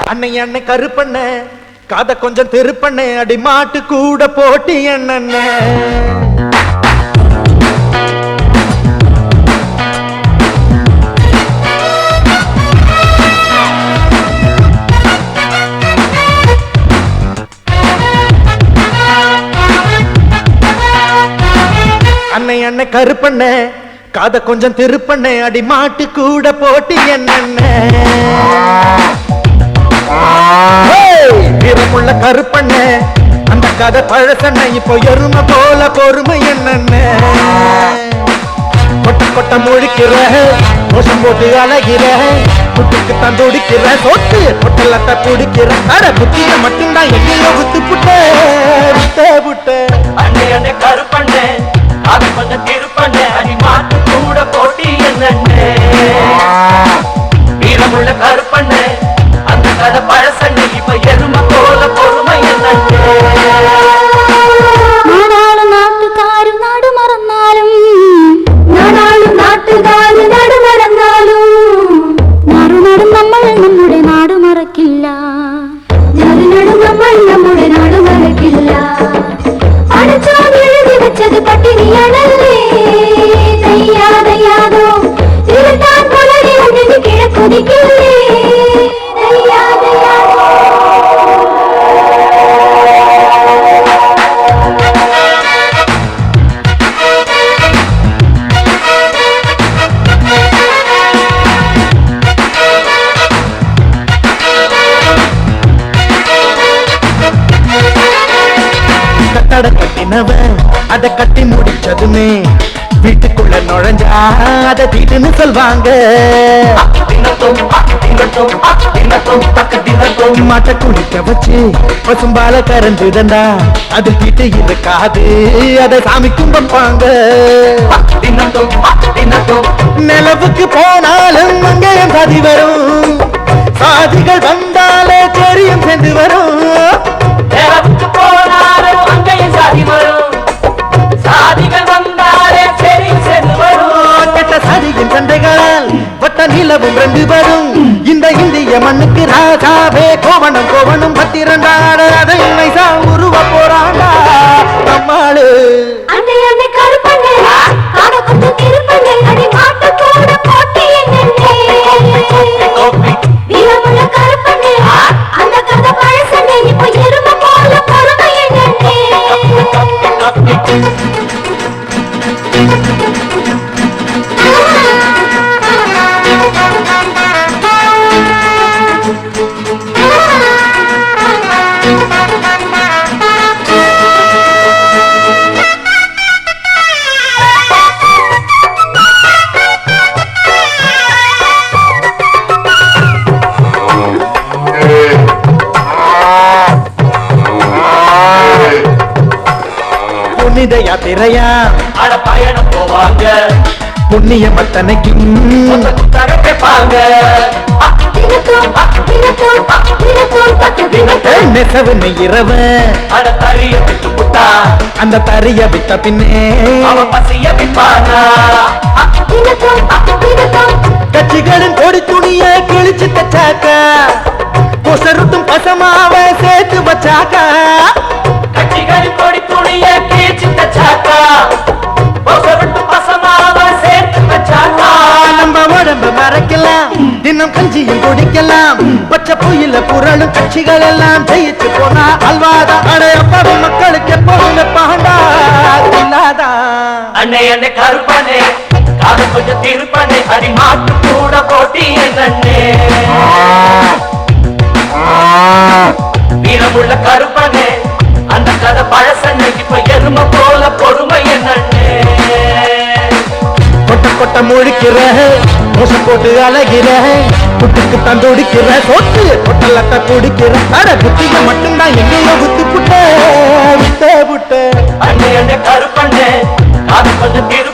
அன்னை அன்னை கருப்பண்ண காத கொஞ்சம் திருப்பண்ண அடி மாட்டு கூட போட்டி என்ன அன்னை அன்னை கருப்பண்ண காத கொஞ்சம் திருப்பண்ண அடி மாட்டு கூட போட்டி என்ன வீரமுள்ள கருப்பண்ண அந்த கதை பழசண்ண இப்போ எருமை போல பொறுமை என்ன கொட்ட கொட்ட முழிக்கிற மோசம் போட்டு அழகிற குட்டுக்கு தான் துடிக்கிற சொத்து பொட்டலத்தை குடிக்கிற அட புத்திய மட்டும்தான் எங்கேயோ வித்து புட்ட அன்னை அன்னை கருப்பண்ண அது கொஞ்சம் திருப்பண்ண அடி மாட்டு கூட போட்டி என்ன வீரமுள்ள கருப்பண்ண அந்த கதை பழசண்ண இப்ப எருமை போல பொறுமை என்ன நாட்டுக்காரும் நாடு மறந்தாலும் நாடாளும் நாட்டுக்காரும் நாடு மறந்தாலும் நாடு நடும் നമ്മൾ നമ്മുടെ നാട് മറക്കില്ല നാട് നടും നമ്മൾ നമ്മുടെ നാട് മറക്കില്ല അടച്ചാൽ എഴുതി വെച്ചത് പട്ടിണിയാണല്ലേ ദയ്യാദയ്യാദോ ഇരുട്ടാൻ പുലരി ഉണ്ടെന്ന് കിഴക്കുതിക്കില്ലേ கட்டட கட்டினவன் அதை கட்டி முடிச்சதுமே வீட்டுக்குள்ள நுழைஞ்சா அதை தீட்டுன்னு சொல்வாங்க மாட்டை குளிக்க வச்சு பசும்பால கரைஞ்சுதண்டா அது தீட்டு இருக்காது அதை சாமி கும்பிப்பாங்க நிலவுக்கு போனாலும் அங்கேயும் சாதி வரும் சாதிகள் வந்தாலே தெரியும் சேர்ந்து வரும் சண்டைகளால் பட்ட நிலவும் ரெண்டு வரும் இந்த இந்திய மண்ணுக்கு ராஜாவே கோவணம் கோவணம் பத்திரண்டாட அதை நைசா உருவ போறாண்டா நம்மாளு அன்னை அன்னை கருப்பண்ண காத கொஞ்சம் திருப்பண்ண அடி மாட்டு கூட போட்டி என்ன வீரமுள்ள கருப்பண்ண அந்த கதை பழசண்ண இப்போ எருமை போல பொறுமை என்ன புனித யாத்திரையா அட பயணம் போவாங்க புண்ணிய மத்தனைக்கும் கேட்பாங்க நெசவு நெய்யறவ அட தறிய விட்டு புட்டா அந்த தறிய விட்ட பின்னே அவன் பசிய விற்பானா கட்சிகளின் கொடி துணிய கிழிச்சு தச்சாக்கா கொசருட்டும் பசமாவ சேர்த்து வச்சாக்கா கட்சிகளின் கொடி துணிய கிழிச்சு தச்சாக்கா கொசருட்டும் பசமாவ சேர்த்து வச்சாக்கா நம்ம உடம்ப மறைக்கலாம் தினம் கஞ்சியும் குடிக்கலாம் பச்சை புயல புரளும் கட்சிகள் எல்லாம் ஜெயிச்சு போனா அல்வாதா அடையப்படும் மக்களுக்கு எப்போதும் பாண்டா இல்லாதா அன்னை அன்னை கருப்பனே காத கொஞ்சம் திருப்பனே அடி மாட்டு கூட போட்டி என்னே வீரமுள்ள கருப்பனே அந்த கதை பழசண்ணே இப்ப எருமை போல பொறுமை என்னே கொட்ட கொட்ட முழிக்கிற மோசம் போட்டு அழகிற குட்டுக்கு தான் துடிக்கிற சொத்து பொட்டலத்தை குடிக்கிற அட புத்திய மட்டும்தான் எங்கேயோ வித்து புட்ட அன்னை அன்னை கருப்பண்ணே காது கொஞ்சம் திரு